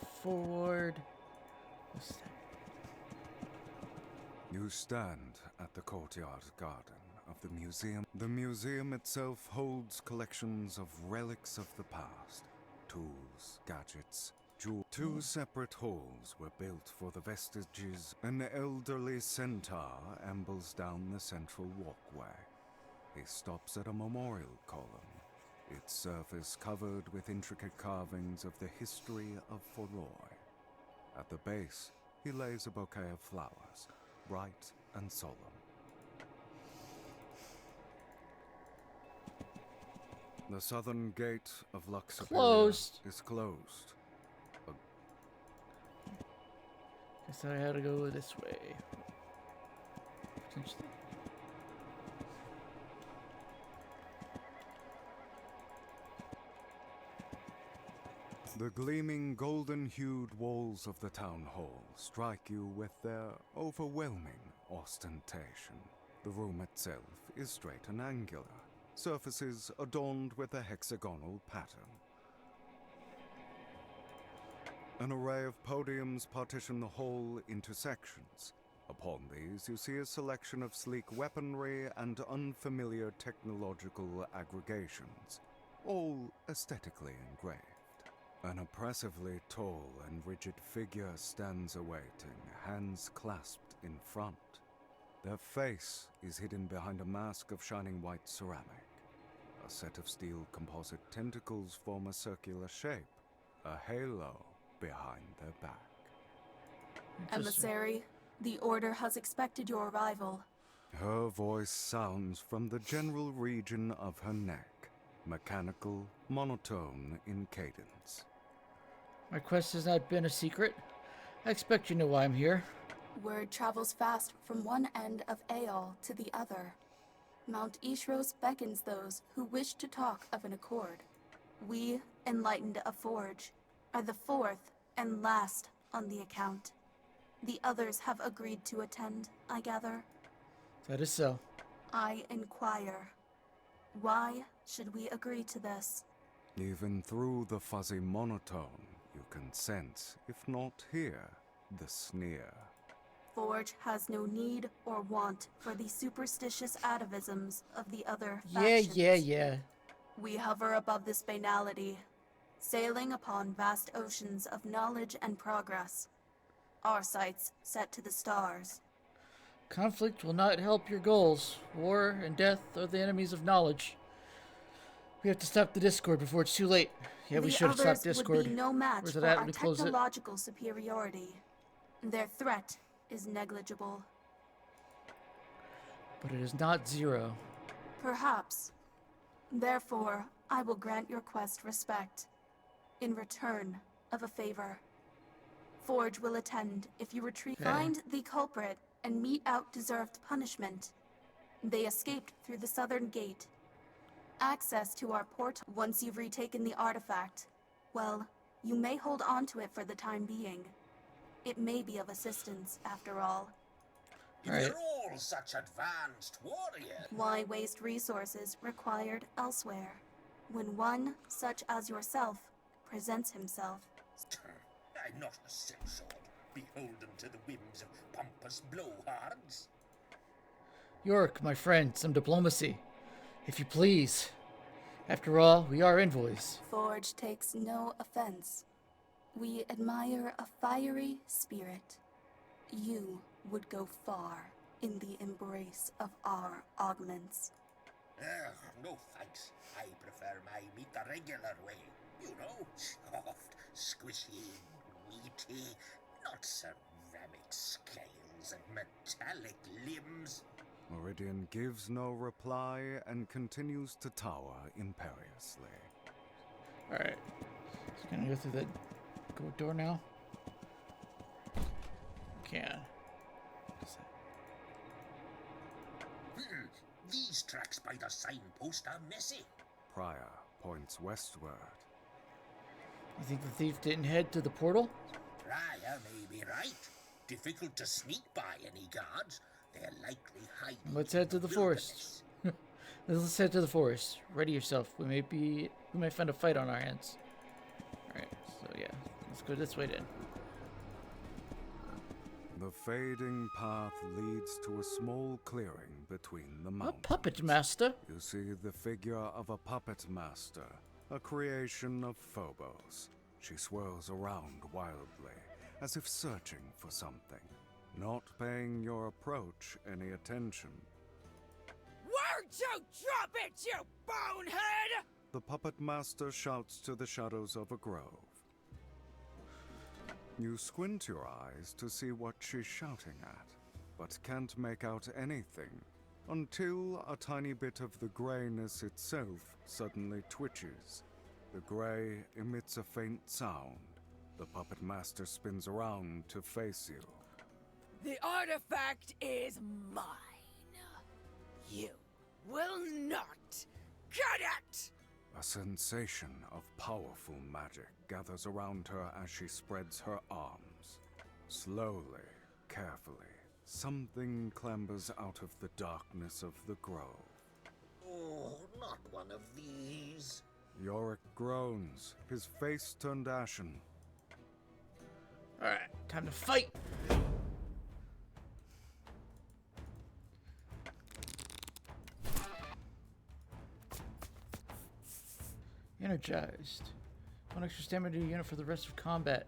go forward. What's that? You stand at the courtyard garden of the museum. The museum itself holds collections of relics of the past, tools, gadgets, jewels. Two separate halls were built for the vestiges. An elderly centaur ambles down the central walkway. He stops at a memorial column, its surface covered with intricate carvings of the history of Forroy. At the base, he lays a bouquet of flowers, bright and solemn. The southern gate of Lux Superior Closed. is closed. Guess I had to go this way. Potentially. The gleaming golden-hued walls of the town hall strike you with their overwhelming ostentation. The room itself is straight and angular, surfaces adorned with a hexagonal pattern. An array of podiums partition the hall into sections. Upon these you see a selection of sleek weaponry and unfamiliar technological aggregations, all aesthetically engraved. An oppressively tall and rigid figure stands awaiting, hands clasped in front. Their face is hidden behind a mask of shining white ceramic. A set of steel composite tentacles form a circular shape, a halo behind their back. Emissary, the Order has expected your arrival. Her voice sounds from the general region of her neck, mechanical, monotone in cadence. My quest has not been a secret. I expect you know why I'm here. Word travels fast from one end of Aeol to the other. Mount Ishros beckons those who wish to talk of an accord. We, enlightened of Forge, are the fourth and last on the account. The others have agreed to attend, I gather. That is so. I inquire, why should we agree to this? Even through the fuzzy monotone, you can sense, if not hear, the sneer. Forge has no need or want for the superstitious atavisms of the other Yeah, factions. yeah. We hover above this banality, sailing upon vast oceans of knowledge and progress. Our sights set to the stars. Conflict will not help your goals. War and death are the enemies of knowledge. We have to stop the Discord before it's too late. Yeah, we The should have stopped others Discord. would be no match Where's it for at? our Let me close it. technological superiority. Their threat is negligible. But it is not zero. Perhaps. Therefore, I will grant your quest respect, in return of a favor. Forge will attend if you retrieve. Okay. Find the culprit and mete out deserved punishment. They escaped through the southern gate. Access to our portal. Once you've retaken the artifact, well, you may hold on to it for the time being. It may be of assistance, after all. If Alright. you're all such advanced warriors, Why waste resources required elsewhere, when one such as yourself presents himself? I'm not a sellsword, beholden to the whims of pompous blowhards. York, my friend, some diplomacy, if you please. After all, we are envoys. Forge takes no offense. We admire a fiery spirit. You would go far in the embrace of our augments. No thanks. I prefer my meat the regular way. You know, soft, squishy, meaty, not ceramic scales and metallic limbs. Meridian gives no reply and continues to tower imperiously. Alright. So can I go through that goat door now? Can. These tracks by the signpost are messy. Prior points westward. You think the thief didn't head to the portal? Prior may be right. Difficult to sneak by any guards. They're likely hiding. Let's head to the forest. Let's head to the forest. Ready yourself. We might find a fight on our hands. Alright, so yeah. Let's go this way then. The fading path leads to a small clearing between the A mountains. puppet master. You see the figure of a puppet master, a creation of Phobos. She swirls around wildly, as if searching for something, not paying your approach any attention. Where'd you drop it, you bonehead? The puppet master shouts to the shadows of a grove. You squint your eyes to see what she's shouting at, but can't make out anything until a tiny bit of the grayness itself suddenly twitches. The gray emits a faint sound. The puppet master spins around to face you. The artifact is mine. You will not get it! A sensation of powerful magic gathers around her as she spreads her arms. Slowly, carefully, something clambers out of the darkness of the grove. Oh, not one of these. Yorick groans, his face turned ashen. Alright, time to fight! Energized. One extra stamina unit for the rest of combat.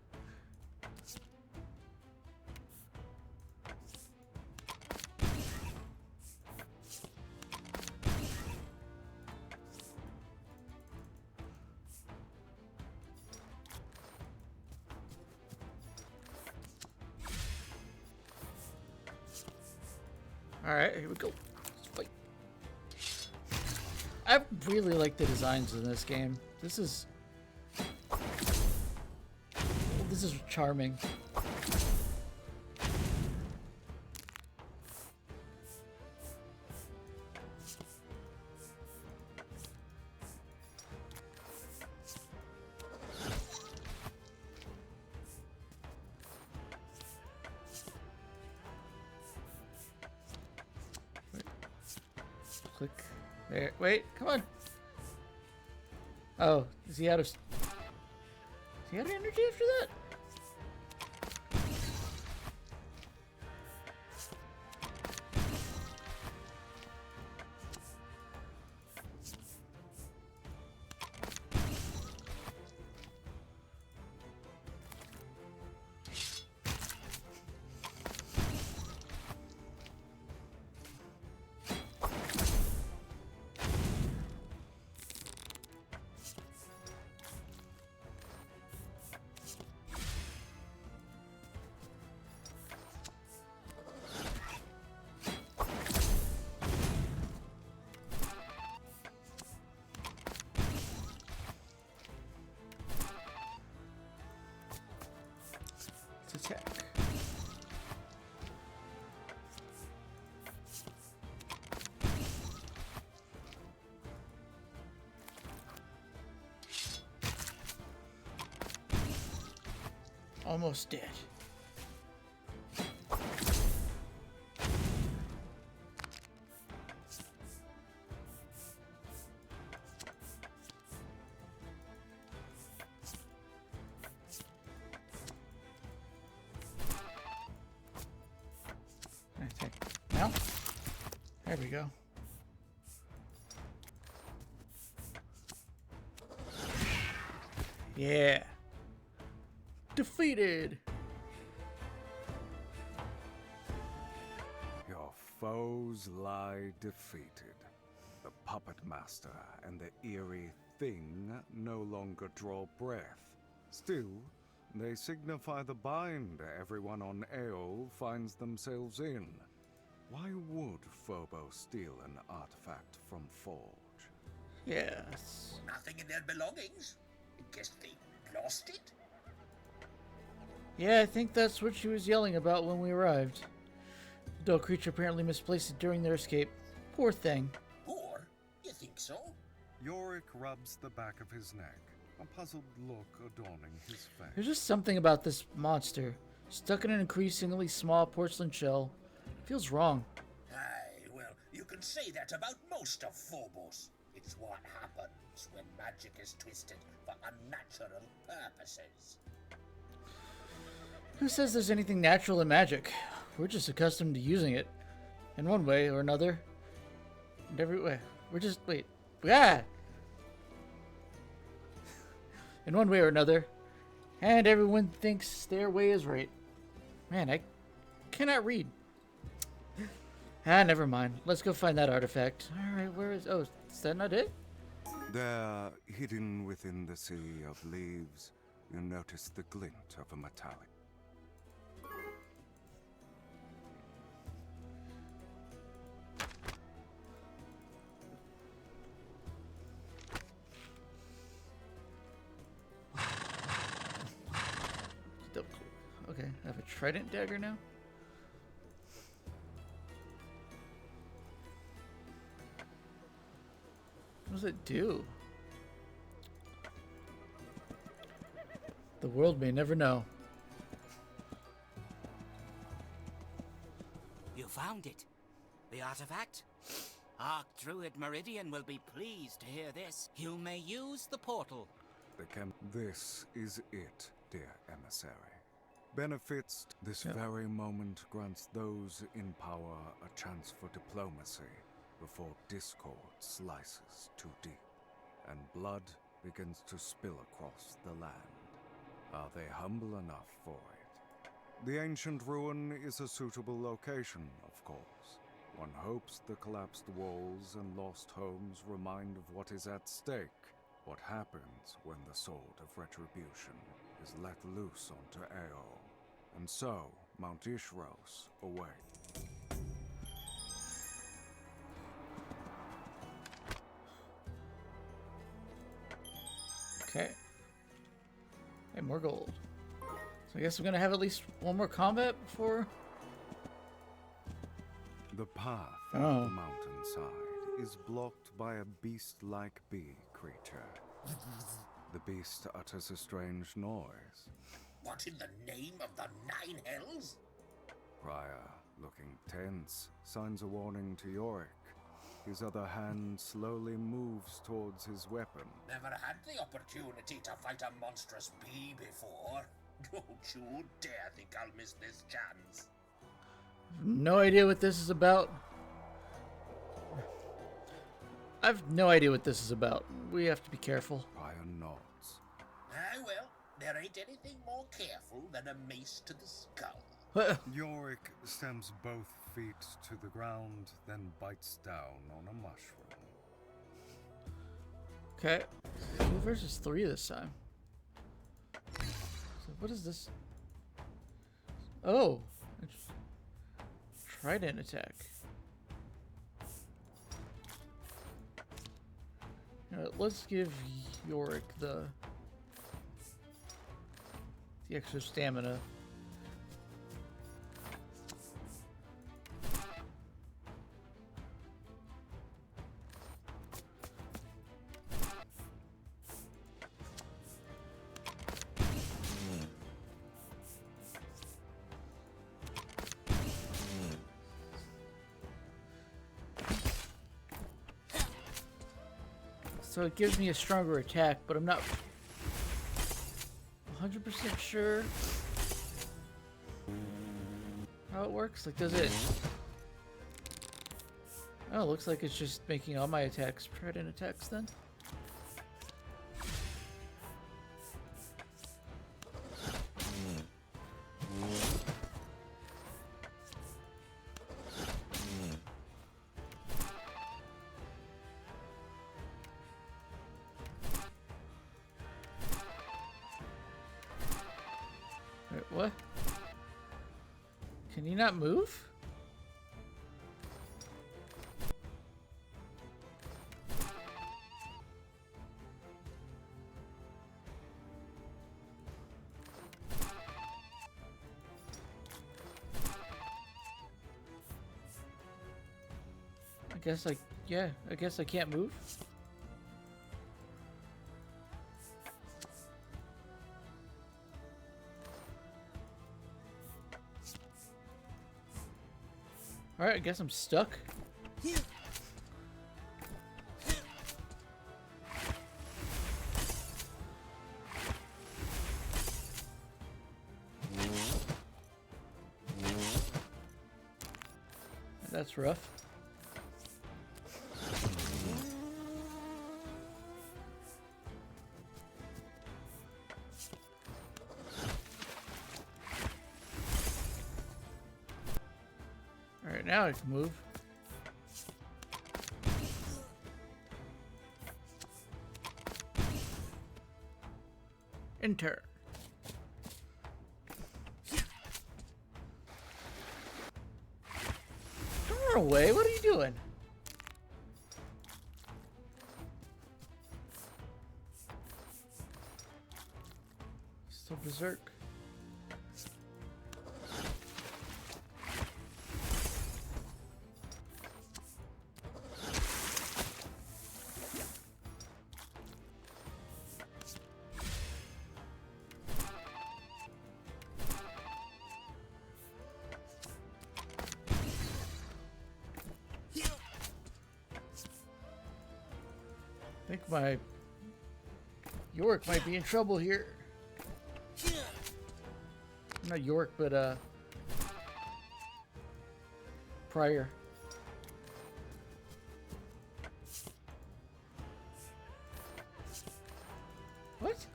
Alright, here we go. Let's fight. I really like the designs in this game. This is charming. Click. There. Wait, come on. Oh, is he out of energy after that? Almost dead. Okay. Now, there we go. Yeah. Defeated. Your foes lie defeated. The puppet master and the eerie thing no longer draw breath. Still, they signify the bind everyone on Aeol finds themselves in. Why would Phobos steal an artifact from Forge? Yes. Nothing in their belongings. Guess they lost it? Yeah, I think that's what she was yelling about when we arrived. The dull creature apparently misplaced it during their escape. Poor thing. Poor? You think so? Yorick rubs the back of his neck, a puzzled look adorning his face. There's just something about this monster. Stuck in an increasingly small porcelain shell. Feels wrong. Aye, well, you can say that about most of Phobos. It's what happens when magic is twisted for unnatural purposes. Who says there's anything natural in magic? We're just accustomed to using it. In one way or another. In every way. We're just... Wait. Ah! In one way or another. And everyone thinks their way is right. Man, I cannot read. Ah, never mind. Let's go find that artifact. Alright, where is... Oh, is that not it? There, hidden within the sea of leaves, you notice the glint of a metallic. Okay, I have a trident dagger now. What does it do? The world may never know. You found it. The artifact? Archdruid Meridian will be pleased to hear this. You may use the portal. This is it, dear emissary. Benefits this very moment grants those in power a chance for diplomacy before discord slices too deep and blood begins to spill across the land. Are they humble enough for it? The ancient ruin is a suitable location, of course. One hopes the collapsed walls and lost homes remind of what is at stake. What happens when the sword of retribution is let loose onto Aeol, and so Mount Ishros away. Okay. And more gold. So I guess I'm gonna have at least one more combat before... The path up the mountainside is blocked by a beast-like bee creature. The beast utters a strange noise. What in the name of the Nine Hells? Prior, looking tense, signs a warning to Yorick. His other hand slowly moves towards his weapon. Never had the opportunity to fight a monstrous bee before. Don't you dare think I'll miss this chance. No idea what this is about. I've no idea what this is about. We have to be careful. Prior nods. Ah, well, there ain't anything more careful than a mace to the skull. Yorick stamps both feet to the ground, then bites down on a mushroom. Okay. 2 versus 3 this time. So what is this? Oh. Trident attack. Alright, let's give Yorick the extra stamina. So it gives me a stronger attack, but I'm not 100% sure how it works. Like, does it... Oh, it looks like it's just making all my attacks trident attacks then. Wait, what? Can you not move? I guess I can't move. Alright, I guess I'm stuck. That's rough. Alright, now I can move. Enter. Don't run away, what are you doing? Still berserk. I think my York might be in trouble here. Not York, but Pryor. What?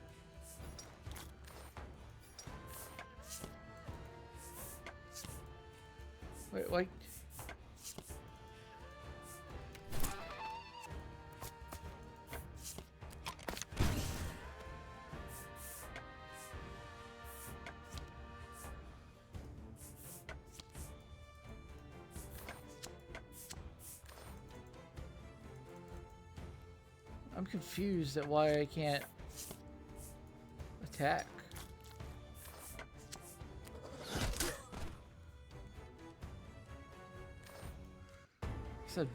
Wait, wait. I'm confused at why I can't attack. So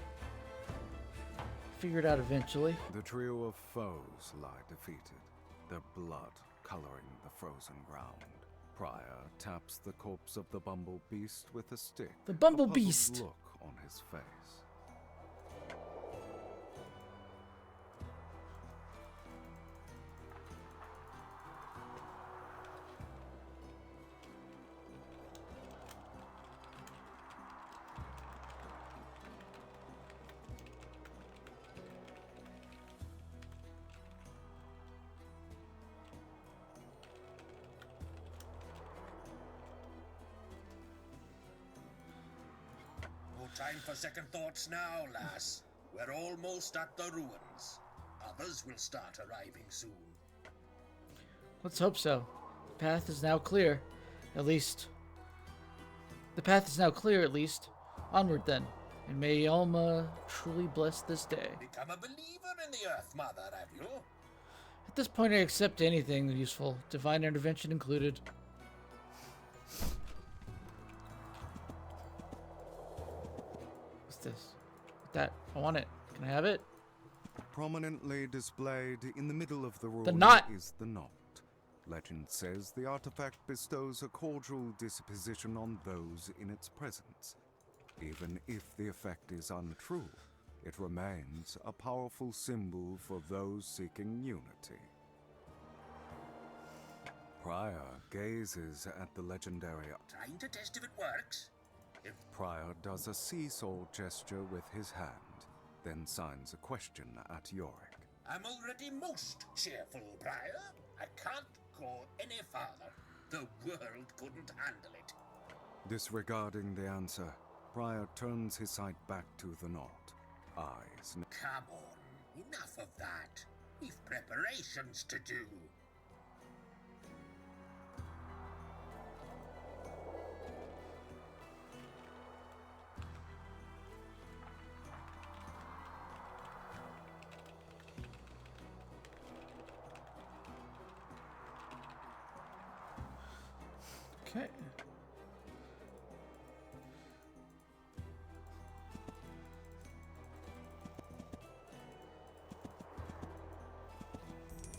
figure it out eventually. The trio of foes lie defeated, their blood coloring the frozen ground. Pryor taps the corpse of the bumble beast with a stick. The bumble a puzzled beast. look on his face. No time for second thoughts now, lass. We're almost at the ruins. Others will start arriving soon. Let's hope so. The path is now clear. At least. The path is now clear, at least. Onward then. And may Alma truly bless this day. Become a believer in the Earth Mother, have you? At this point, I accept anything useful, divine intervention included. What's this? That. I want it. Can I have it? Prominently displayed in the middle of the ruin The knot! is the knot. Legend says the artifact bestows a cordial disposition on those in its presence. Even if the effect is untrue, it remains a powerful symbol for those seeking unity. Prior gazes at the legendary. Trying to test if it works. If Prior does a seesaw gesture with his hand, then signs a question at Yorick. I'm already most cheerful, Prior. I can't go any farther. The world couldn't handle it. Disregarding the answer, Prior turns his sight back to the knot. Eyes. Come on, enough of that. We've preparations to do. Okay.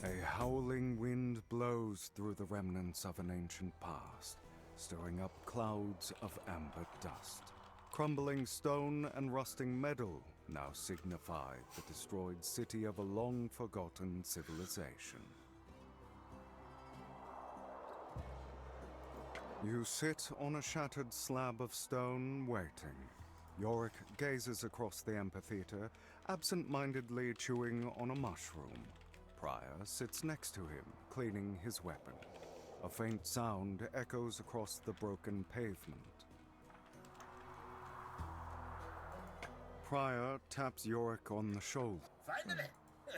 A howling wind blows through the remnants of an ancient past, stirring up clouds of amber dust. Crumbling stone and rusting metal now signify the destroyed city of a long-forgotten civilization. You sit on a shattered slab of stone, waiting. Yorick gazes across the amphitheater, absent-mindedly chewing on a mushroom. Prior sits next to him, cleaning his weapon. A faint sound echoes across the broken pavement. Prior taps Yorick on the shoulder. Finally,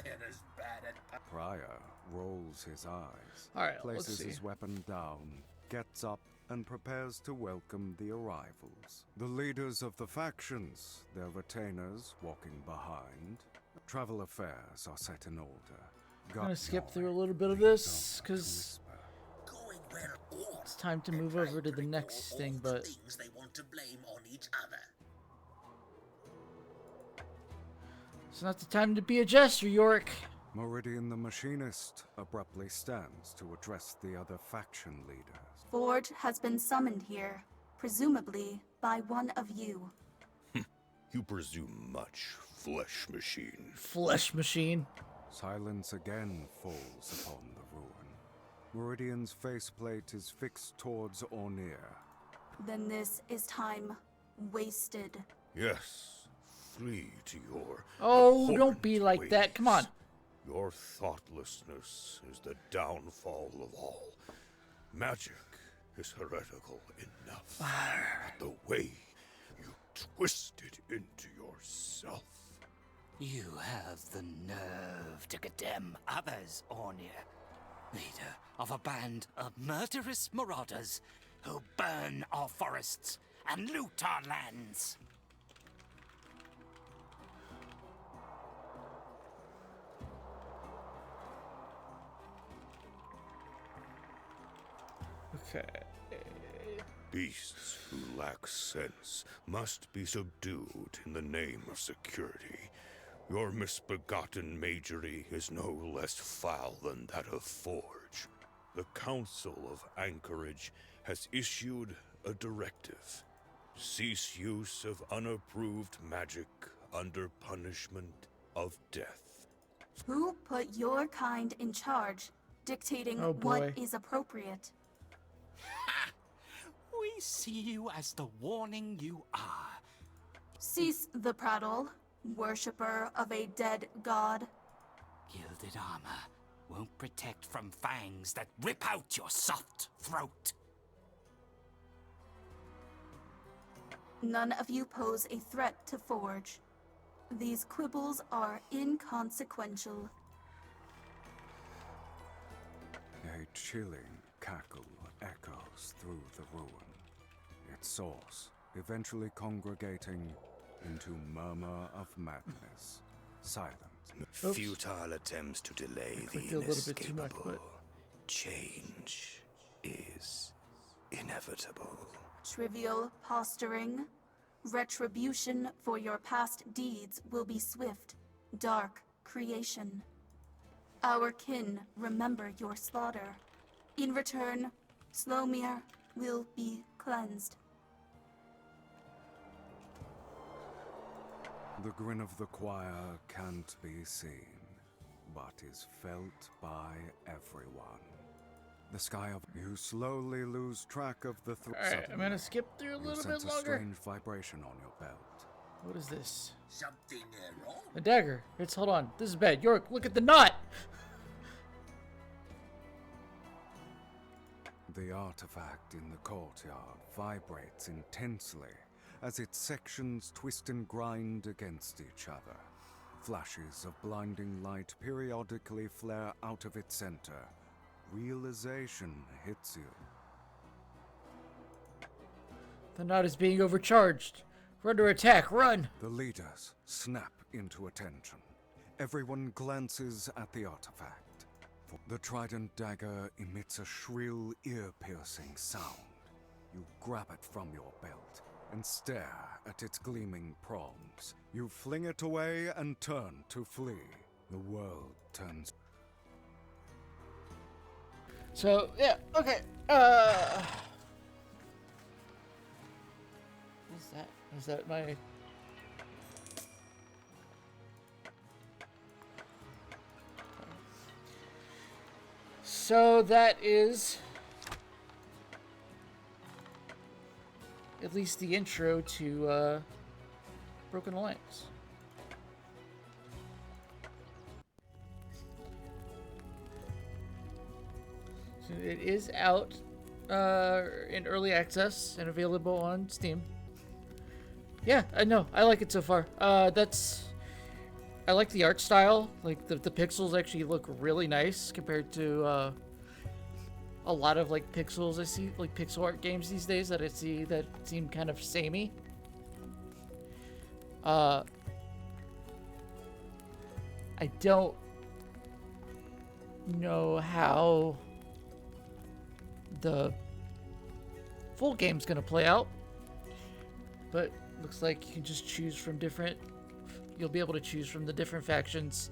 you're as bad at... Prior rolls his eyes, All right, let's places see. his weapon down, gets up, and prepares to welcome the arrivals. The leaders of the factions, their retainers walking behind. Travel affairs are set in order. I'm gonna skip through a little bit of this because Going where all it's time to move and over to the trying next all thing, the but things they want to blame on each other. it's not the time to be a jester, Yorick. Meridian the Machinist abruptly stands to address the other faction leaders. Forge has been summoned here, presumably by one of you. You presume much, flesh machine. Flesh machine. Silence again falls upon the ruin. Meridian's faceplate is fixed towards Ornir. Then this is time wasted. Yes, flee to your Oh, don't abhorrent be like that. Come on. ways. Your thoughtlessness is the downfall of all. Magic is heretical enough. But the way you twist it into yourself. You have the nerve to condemn others, Ornir. Leader of a band of murderous marauders who burn our forests and loot our lands. Okay. Beasts who lack sense must be subdued in the name of security. Your misbegotten magery is no less foul than that of Forge. The Council of Anchorage has issued a directive. Cease use of unapproved magic under punishment of death. Who put your kind in charge, dictating Oh, boy. what is appropriate? We see you as the warning you are. Cease the prattle, worshipper of a dead god. Gilded armor won't protect from fangs that rip out your soft throat. None of you pose a threat to Forge. These quibbles are inconsequential. A chilling cackle echoes through the ruin, its source eventually congregating into murmur of madness. Silence. Oops. Futile attempts to delay the clicked a little bit too much, inescapable. but- Change is inevitable. Trivial posturing. Retribution for your past deeds will be swift, dark creation. Our kin remember your slaughter. In return, Slomir will be cleansed. The grin of the choir can't be seen, but is felt by everyone. The sky of you slowly lose track of the Alright, I'm gonna skip through a little bit sense a longer. strange vibration on your belt. What is this? Something wrong? A dagger. It's, hold on. This is bad. York, look at the knot! The artifact in the courtyard vibrates intensely as its sections twist and grind against each other. Flashes of blinding light periodically flare out of its center. Realization hits you. The knot is being overcharged. We're under attack. Run! The leaders snap into attention. Everyone glances at the artifact. The trident dagger emits a shrill, ear-piercing sound. You grab it from your belt and stare at its gleaming prongs. You fling it away and turn to flee. The world turns. So, yeah, okay. What's that? Is that my... So that is at least the intro to Broken Alliance. So it is out in early access and available on Steam. Yeah, I know. I like it so far. I like the art style. Like the pixels actually look really nice compared to a lot of like pixels I see, like pixel art games these days that I see that seem kind of samey. I don't know how the full game's gonna play out, but looks like you can just choose from different. You'll be able to choose from the different factions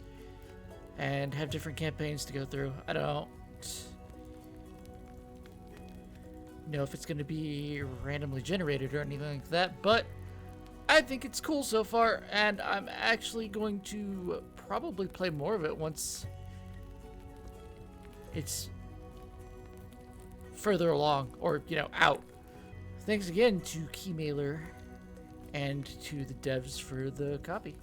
and have different campaigns to go through. I don't know if it's going to be randomly generated or anything like that, but I think it's cool so far, and I'm actually going to probably play more of it once it's further along or, you know, out. Thanks again to Keymailer and to the devs for the copy.